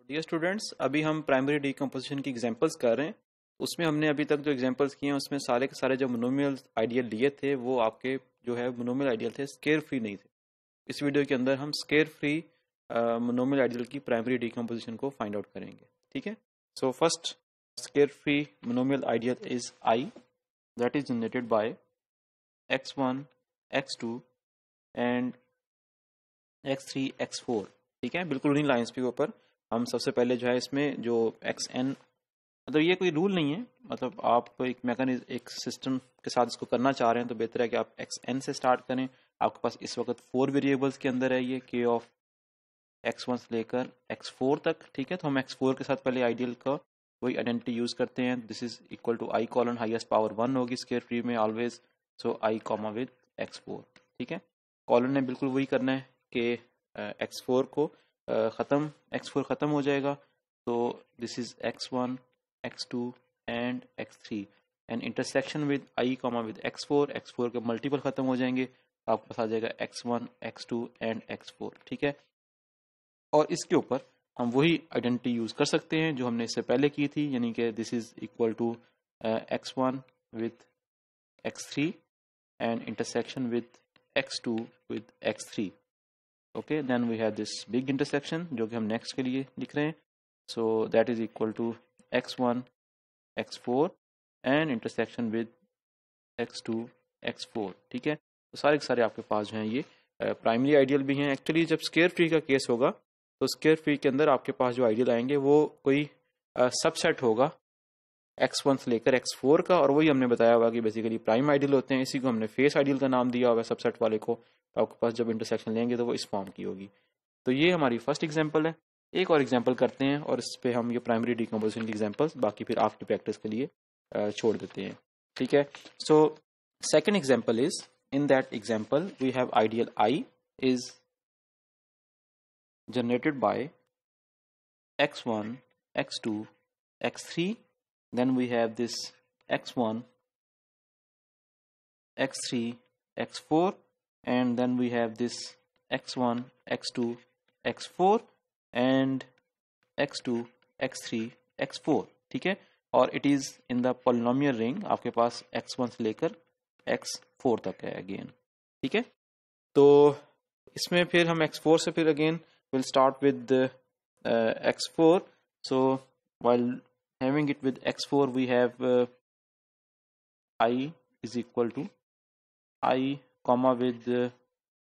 Dear students, अभी हम primary decomposition की एग्जांपल्स कर रहे हैं। उसमें हमने अभी तक जो एग्जांपल्स किए हैं उसमें सारे के सारे जो मोनोमियल आइडियल लिए थे वो आपके जो है मोनोमियल आइडियल थे, स्केयर फ्री नहीं थे। इस वीडियो के अंदर हम स्केयर फ्री मोनोमियल आइडियल की प्राइमरी डीकम्पोजिशन को फाइंड आउट करेंगे। ठीक है, so first square free monomial ideal is I, that is generated by x1 x2 and x3 x4। ठीक है, बिल्कुल उन्हीं लाइंस के ऊपर हम सबसे पहले जो है इसमें जो xn, मतलब ये कोई रूल नहीं है, मतलब आप एक मैकेनिज्म एक सिस्टम के साथ इसको करना चाह रहे हैं तो बेहतर है कि आप xn से स्टार्ट करें। आपके पास इस वक्त 4 वेरिएबल्स के अंदर है ये k ऑफ x1 से लेकर x4 तक। ठीक है, तो हम x4 के साथ पहले आइडियल का वही आइडेंटिटी यूज करते हैं। This is equal to I colon highest power 1 होगी स्केयर फ्री में always, so I comma with x4। ठीक है, कॉलन ने बिल्कुल वही करना है कि x4 को x4 ख़त्म हो जाएगा, तो this is x1 x2 and x3 and intersection with I comma with x4 के मल्टीपल ख़त्म हो जाएंगे, तो आपके पास आ जाएगा x1 x2 एंड x4। ठीक है, और इसके ऊपर हम वही आइडेंटिटी यूज कर सकते हैं जो हमने इससे पहले की थी, यानी कि this is equal to x1 with x3 and intersection with x2 with x3। Okay, then we have this big intersection जो कि हम नेक्स्ट के लिए लिख रहे हैं, so that is equal to x1 x4 and intersection with x2 x4। ठीक है, तो सारे के सारे आपके पास जो हैं ये प्राइमरी आइडियल भी हैं। एक्चुअली जब स्केयर फ्री का केस होगा तो स्केयर फ्री के अंदर आपके पास जो आइडियल आएंगे वो कोई सबसेट होगा x1 से लेकर x4 का, और वही हमने बताया हुआ कि बेसिकली प्राइम आइडियल होते हैं। इसी को हमने फेस आइडियल का नाम दिया हुआ है सबसेट वाले को, तो आपके पास जब इंटरसेक्शन लेंगे तो वो इस फॉर्म की होगी। तो ये हमारी फर्स्ट एग्जांपल है। एक और एग्जांपल करते हैं और इस पे हम ये प्राइमरी डीकम्पोजिशन की एग्जांपल्स बाकी फिर आपकी प्रैक्टिस के लिए छोड़ देते हैं। ठीक है, so second example is, in that example we have ideal I is generated by x1 x2 x3, then we have this x1 x3 x4, and then we have this x1 x2 x4 and x2 x3 x4। ठीक है, और it is in the polynomial ring, आपके पास x1 से लेकर x4 तक है again. ठीक है, तो इसमें फिर हम x4 से फिर again will start with x4, so while having it with x4 we have I is equal to I comma with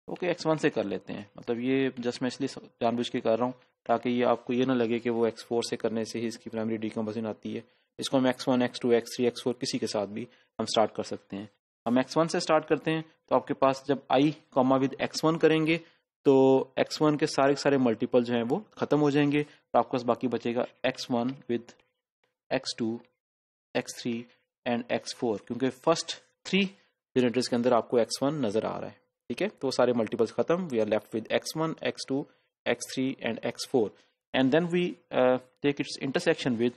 okay x1 से कर लेते हैं, मतलब ये जस्ट मैं इसलिए जानबूझ के कर रहा हूँ ताकि ये आपको ये ना लगे कि वो x4 से करने से ही इसकी प्राइमरी डीकम्पोजिशन आती है। इसको हम x1 x2 x3 x4 किसी के साथ भी हम स्टार्ट कर सकते हैं। हम x1 से स्टार्ट करते हैं, तो आपके पास जब I कॉमा विद x1 करेंगे तो x1 के सारे मल्टीपल जो हैं वो खत्म हो जाएंगे, तो आपके पास बाकी बचेगा x1 with x2 x3 and x4, क्योंकि फर्स्ट 3 जनरेटर्स के अंदर आपको x1 नजर आ रहा है। ठीक है, तो सारे मल्टीपल्स खत्म, we are left with x1 x2 x3 and x4, and then we take its intersection with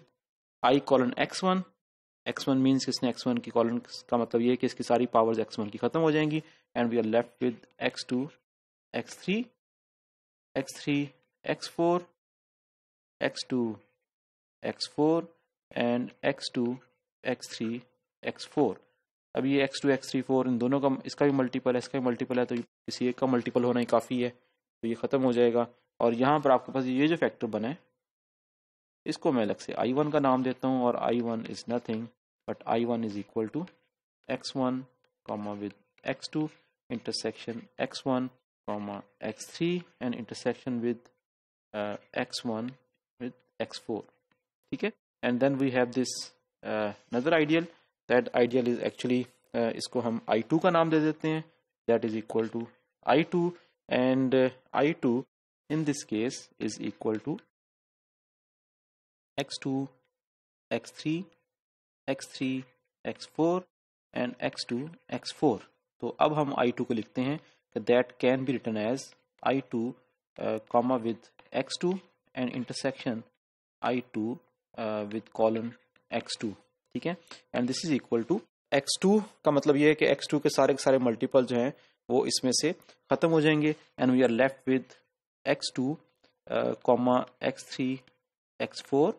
I colon x1 means इसने x1 की कॉलन का मतलब ये है कि इसकी सारी पावर्स x1 की खत्म हो जाएंगी, and we are left with x2 x3 x4 x2 x4 and x2 x3 x4। अब ये x2 x3 4 इन दोनों का, इसका भी मल्टीपल है इसका भी मल्टीपल है, तो किसी एक का मल्टीपल होना ही काफ़ी है, तो ये ख़त्म हो जाएगा। और यहाँ पर आपके पास ये जो फैक्टर बना है इसको मैं अलग से I1 का नाम देता हूँ, और I1 is nothing but I1 is equal to x1 comma with x2 intersection x1 comma x3 and intersection with x1 with x4। ठीक है, and then we have this another ideal, that ideal is actually इसको हम I2 का नाम दे देते हैं, that is equal to I2, and I2 in this case is equal to x2 x3 x3 x4 and x2 x4। तो अब हम I2 को लिखते हैं that can be written as I2 comma with x2 and intersection I2 with colon x2। ठीक है, and this is equal to x2 का मतलब ये है कि x2 के सारे मल्टीपल जो हैं वो इसमें से खत्म हो जाएंगे, and we are left with x2 comma x3 x4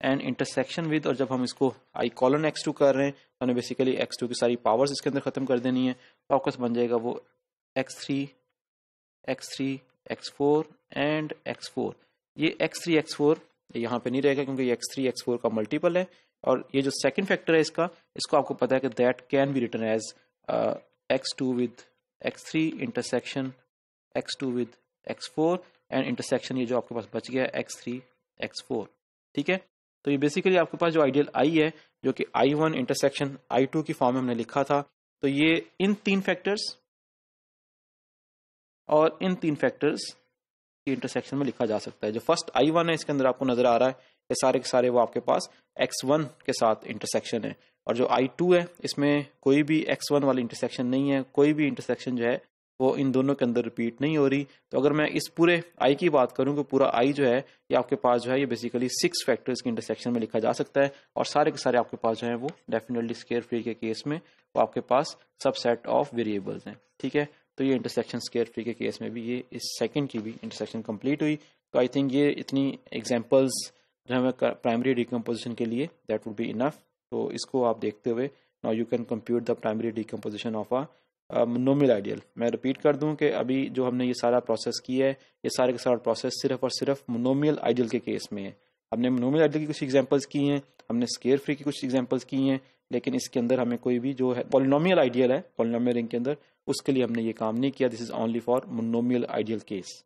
and intersection with, और जब हम इसको i कॉलन x2 कर रहे हैं तो हमने बेसिकली x2 की सारी पावर्स इसके अंदर ख़त्म कर देनी है, तो आपका बन जाएगा वो x3 x4 एंड x4। ये x3 x4 यहाँ पे नहीं रहेगा क्योंकि ये x3 x4 का मल्टीपल है, और ये जो सेकंड फैक्टर है इसको आपको पता है कि that can be written as x2 with x3 intersection x2 with x4 and intersection ये जो आपके पास बच गया x3 x4। ठीक है, तो ये बेसिकली आपके पास जो आइडियल i है जो कि i1 इंटरसेक्शन i2 की फॉर्म में हमने लिखा था, तो ये इन तीन फैक्टर्स और इन तीन फैक्टर्स की इंटरसेक्शन में लिखा जा सकता है। जो फर्स्ट i1 है इसके अंदर आपको नजर आ रहा है ये सारे के सारे वो आपके पास x1 के साथ इंटरसेक्शन है, और जो i2 है इसमें कोई भी x1 वाली इंटरसेक्शन नहीं है, कोई भी इंटरसेक्शन जो है वो इन दोनों के अंदर रिपीट नहीं हो रही। तो अगर मैं इस पूरे i की बात करूं तो पूरा i जो है ये आपके पास जो है ये बेसिकली 6 फैक्टर्स की इंटरसेक्शन में लिखा जा सकता है, और सारे के सारे आपके पास जो है वो डेफिनेटली स्क्वायर फ्री के केस में वो आपके पास सबसेट ऑफ वेरिएबल्स हैं। ठीक है, तो ये इंटरसेक्शन स्क्वायर फ्री के केस में भी ये इस सेकंड की भी इंटरसेक्शन कंप्लीट हुई। तो आई थिंक ये इतनी एग्जांपल्स जो हमें प्राइमरी डिकम्पोजिशन के लिए दैट वुड बी इनफ। तो इसको आप देखते हुए now you can compute the primary decomposition of a monomial ideal. मैं रिपीट कर दूं कि अभी जो हमने ये सारा प्रोसेस किया है ये सारे का सारा प्रोसेस सिर्फ और सिर्फ मोनोमियल आइडियल के केस में है। हमने मोनोमियल आइडियल की कुछ एग्जांपल्स की हैं, हमने स्क्वायर फ्री की कुछ एग्जांपल्स की हैं, लेकिन इसके अंदर हमें कोई भी जो है पॉलिनोमियल आइडियल है पॉलिनोमियल रिंग के अंदर उसके लिए हमने ये काम नहीं किया। This is only for monomial ideal case.